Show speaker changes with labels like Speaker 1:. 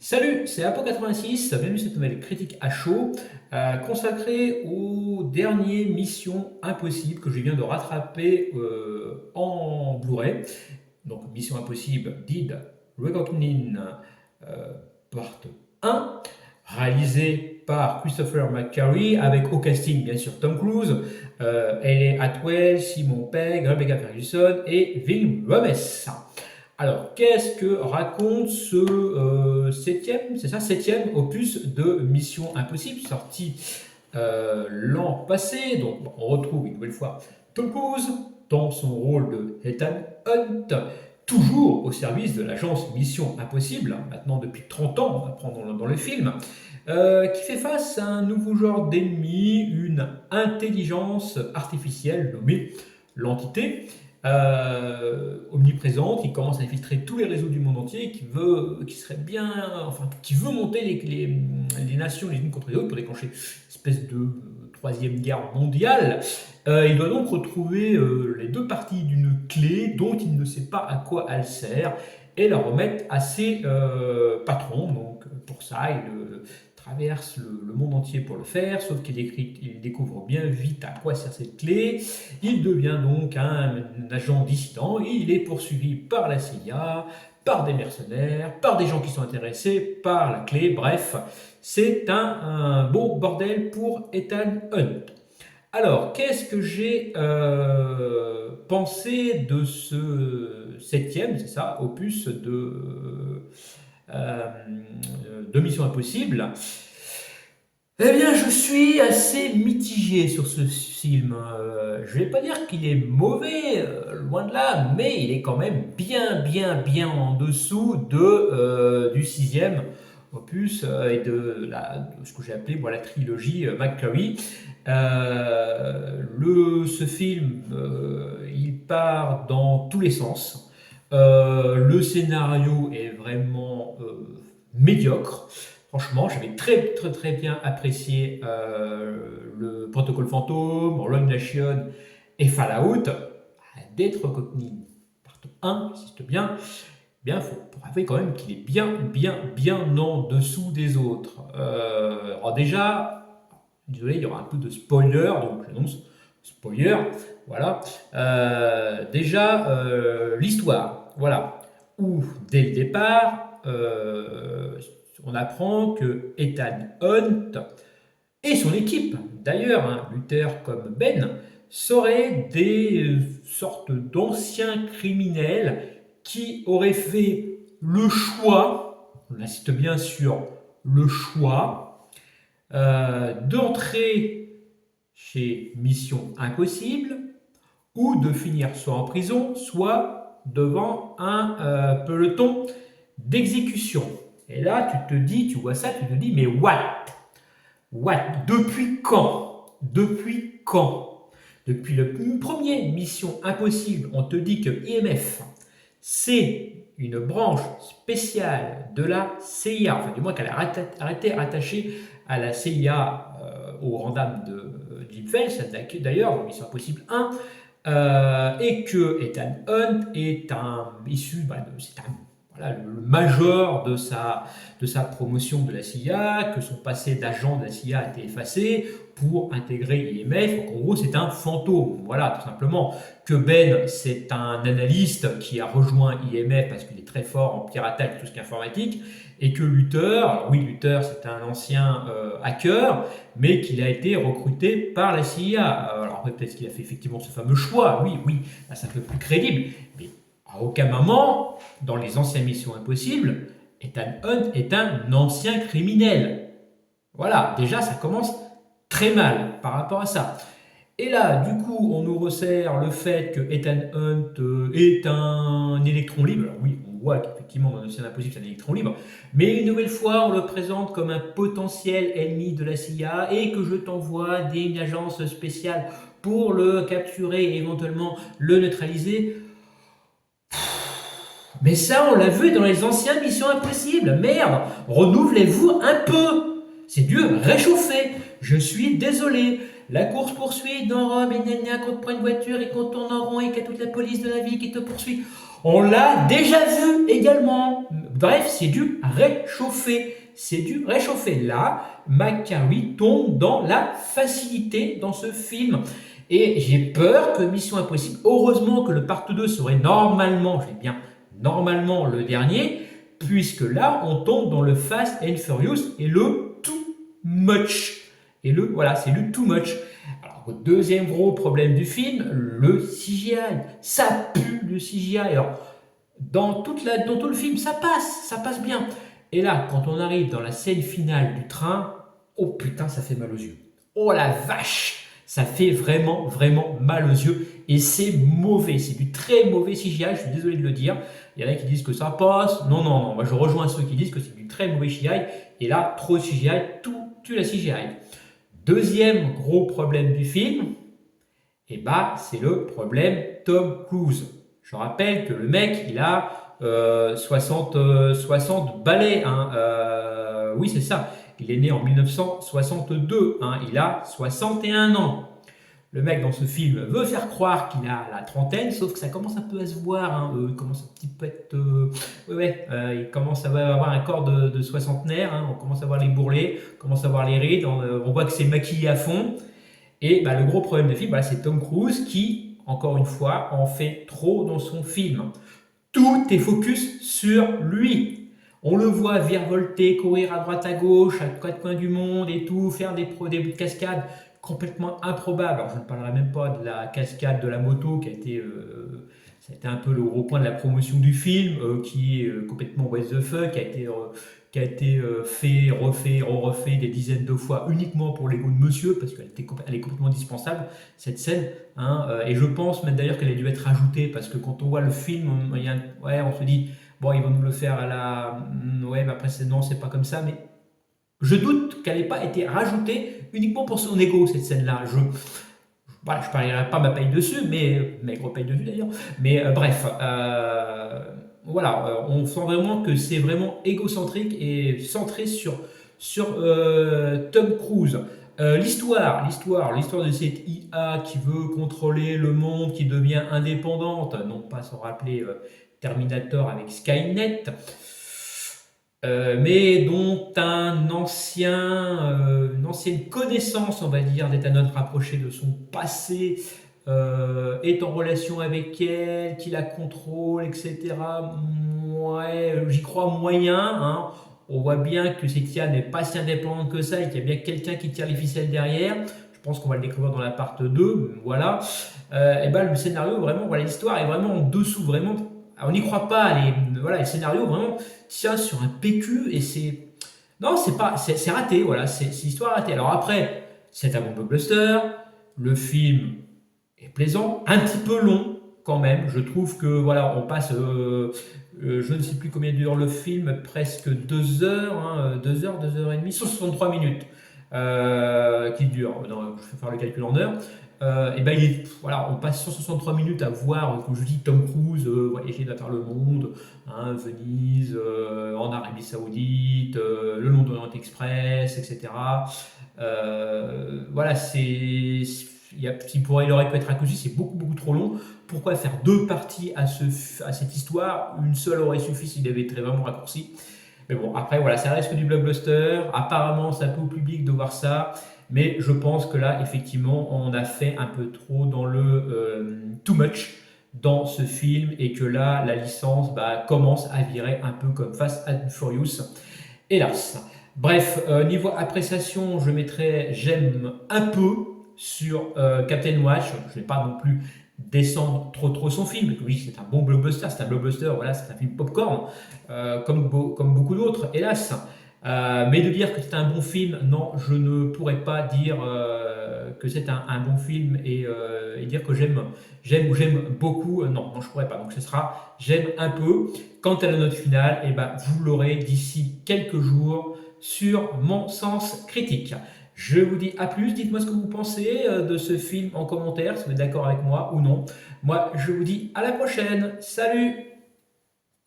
Speaker 1: Salut, c'est Apo86, bienvenue sur cette nouvelle critique à chaud consacrée aux dernières missions impossibles que je viens de rattraper en Blu-ray. Donc Mission Impossible Dead Reckoning Part 1, réalisé par Christopher McQuarrie avec au casting bien sûr Tom Cruise, Hayley Atwell, Simon Pegg, Rebecca Ferguson et Ving Rhames. Alors, qu'est-ce que raconte ce septième opus de Mission Impossible, sorti l'an passé. Donc, on retrouve une nouvelle fois Tom Cruise dans son rôle de Ethan Hunt, toujours au service de l'agence Mission Impossible, maintenant depuis 30 ans, on apprend dans le film, qui fait face à un nouveau genre d'ennemi, une intelligence artificielle nommée l'entité, omniprésente, qui commence à infiltrer tous les réseaux du monde entier, qui veut monter les nations les unes contre les autres pour déclencher une espèce de troisième guerre mondiale. Il doit donc retrouver les deux parties d'une clé dont il ne sait pas à quoi elle sert et la remettre à ses patrons. Donc pour ça, il traverse le monde entier pour le faire, sauf qu'il découvre bien vite à quoi sert cette clé. Il devient donc un agent dissident et il est poursuivi par la CIA, par des mercenaires, par des gens qui sont intéressés par la clé. Bref, c'est un beau bordel pour Ethan Hunt. Alors, qu'est-ce que j'ai pensé de ce septième, c'est ça, opus de Mission Impossible? Eh bien, je suis assez mitigé sur ce film. Je ne vais pas dire qu'il est mauvais, loin de là, mais il est quand même bien en dessous du sixième opus et de ce que j'ai appelé la trilogie McQuarrie. Ce film, il part dans tous les sens. Le scénario est vraiment médiocre. Franchement, j'avais très bien apprécié le Protocole Fantôme, Rogue Nation et Fallout. D'être Reckoning Part 1, j'insiste bien, il faut avouer quand même qu'il est bien en dessous des autres. Alors déjà, désolé, il y aura un peu de spoiler, donc j'annonce spoiler, voilà. Déjà, l'histoire, voilà, où dès le départ, on apprend que Ethan Hunt et son équipe, d'ailleurs, lutteurs comme Ben, seraient des sortes d'anciens criminels qui auraient fait le choix, on insiste bien sur le choix, d'entrer chez Mission Impossible ou de finir soit en prison, soit devant un peloton d'exécution. Et là, tu vois ça, tu te dis, mais what? Depuis quand? Depuis le premier Mission Impossible, on te dit que IMF, c'est une branche spéciale de la CIA, enfin du moins qu'elle a arrêté rattachée à la CIA au rendam de Jim Phelps, d'ailleurs, dans Mission Impossible 1, et que Ethan Hunt est issu, c'est le major de sa promotion de la CIA, que son passé d'agent de la CIA a été effacé pour intégrer IMF. Donc en gros, c'est un fantôme, voilà, tout simplement. Que Ben, c'est un analyste qui a rejoint IMF parce qu'il est très fort en piratage et tout ce qui est informatique, et que Luther, c'est un ancien hacker, mais qu'il a été recruté par la CIA. Alors peut-être qu'il a fait effectivement ce fameux choix, oui, là, c'est un peu plus crédible, mais à aucun moment, dans les anciennes Missions Impossibles, Ethan Hunt est un ancien criminel. Voilà, déjà ça commence très mal par rapport à ça. Et là, du coup, on nous resserre le fait que Ethan Hunt est un électron libre. Alors oui, on voit qu'effectivement dans l'Océan Impossible c'est un électron libre, mais une nouvelle fois on le présente comme un potentiel ennemi de la CIA et que je t'envoie une agence spéciale pour le capturer et éventuellement le neutraliser. Mais ça, on l'a vu dans les anciennes Missions Impossibles. Merde, renouvelez-vous un peu. C'est Dieu réchauffé. Je suis désolé. la course-poursuite dans Rome, et gna gna, qu'on te prend une voiture et qu'on tourne en rond et qu'il y a toute la police de la ville qui te poursuit. On l'a déjà vu également. Bref, c'est du réchauffé. C'est du réchauffé. Là, McQuarrie tombe dans la facilité dans ce film. Et j'ai peur que Mission Impossible, heureusement que le part 2 serait normalement, je dis bien normalement le dernier, puisque là, on tombe dans le Fast and Furious et le too much. Et voilà, c'est le too much. Alors, deuxième gros problème du film, le CGI. Ça pue le CGI. Alors, dans tout le film, ça passe bien. Et là, quand on arrive dans la scène finale du train, oh putain, ça fait mal aux yeux. Oh la vache! Ça fait vraiment, vraiment mal aux yeux. Et c'est mauvais. C'est du très mauvais CGI. Je suis désolé de le dire. Il y en a qui disent que ça passe. Non, non, non. Moi, je rejoins ceux qui disent que c'est du très mauvais CGI. Et là, trop de CGI, tout tue la CGI. Deuxième gros problème du film, et bah, c'est le problème Tom Cruise. Je rappelle que le mec, il a 60 balais. Hein, oui, c'est ça. Il est né en 1962. Hein, il a 61 ans. Le mec dans ce film veut faire croire qu'il a la trentaine, sauf que ça commence un peu à se voir. Hein, il commence un petit peu à être. Il commence à avoir un corps de soixantenaire. Hein, on commence à voir les bourrelets, on commence à voir les rides. On voit que c'est maquillé à fond. Et bah, le gros problème du film, bah, c'est Tom Cruise qui, encore une fois, en fait trop dans son film. Tout est focus sur lui. On le voit virevolter, courir à droite à gauche, à quatre coins du monde et tout, faire des cascades complètement improbables. Alors je ne parlerai même pas de la cascade de la moto qui a été, ça a été un peu le gros point de la promotion du film, qui est complètement what the fuck, qui a été fait, refait des dizaines de fois uniquement pour l'ego de monsieur, parce qu'elle est complètement indispensable, cette scène. Hein, et je pense même d'ailleurs qu'elle a dû être rajoutée, parce que quand on voit le film, on se dit, bon, ils vont nous le faire à la... Ouais, mais après, non, c'est pas comme ça, mais je doute qu'elle n'ait pas été rajoutée uniquement pour son ego, cette scène-là. Voilà, je ne parlerai pas ma paye dessus, mais maigre paye dessus d'ailleurs. Mais bref, voilà, on sent vraiment que c'est vraiment égocentrique et centré sur Tom Cruise. L'histoire de cette IA qui veut contrôler le monde, qui devient indépendante, non pas sans rappeler Terminator avec Skynet, mais dont une ancienne connaissance, on va dire, d'Ethan rapproché de son passé, est en relation avec elle, qui la contrôle, etc. Ouais, j'y crois moyen. Hein. On voit bien que cette IA n'est pas si indépendante que ça et qu'il y a bien quelqu'un qui tire les ficelles derrière. Je pense qu'on va le découvrir dans la part 2. Voilà. Et ben, le scénario, vraiment, voilà, l'histoire est vraiment en dessous. Vraiment, on n'y croit pas. Le scénario, vraiment, tient sur un PQ et c'est. Non, c'est raté. Voilà, c'est l'histoire ratée. Alors après, c'est un bon blockbuster. Le film est plaisant, un petit peu long quand même. Je trouve que voilà, on passe, je ne sais plus combien dure le film, presque 2 heures, hein, 2 heures, 2 heures et demie, 163 minutes qui dure. Non, je vais faire le calcul en heures. Et ben voilà, on passe 163 minutes à voir, comme je dis, Tom Cruise voyager à travers le monde, hein, Venise, en Arabie Saoudite, le London Orient Express, etc. Voilà, il aurait pu être raccourci, c'est beaucoup, beaucoup trop long. Pourquoi faire 2 parties à cette histoire? Une seule aurait suffi s'il avait été vraiment raccourci. Mais bon, après, voilà, ça reste que du blockbuster. Apparemment, ça plaît au public de voir ça. Mais je pense que là, effectivement, on a fait un peu trop dans le too much dans ce film et que là, la licence commence à virer un peu comme Fast and Furious. Hélas. Bref, niveau appréciation, je mettrais j'aime un peu sur Captain Watch. Je ne vais pas non plus descendre trop son film. Oui, c'est un bon blockbuster, voilà, c'est un film popcorn, comme beaucoup d'autres, hélas. Mais de dire que c'est un bon film, non, je ne pourrais pas dire que c'est un bon film et dire que j'aime ou j'aime beaucoup. Non, je ne pourrais pas. Donc ce sera j'aime un peu. Quant à la note finale, vous l'aurez d'ici quelques jours sur mon sens critique. Je vous dis à plus, dites-moi ce que vous pensez de ce film en commentaire, si vous êtes d'accord avec moi ou non. Moi, je vous dis à la prochaine. Salut!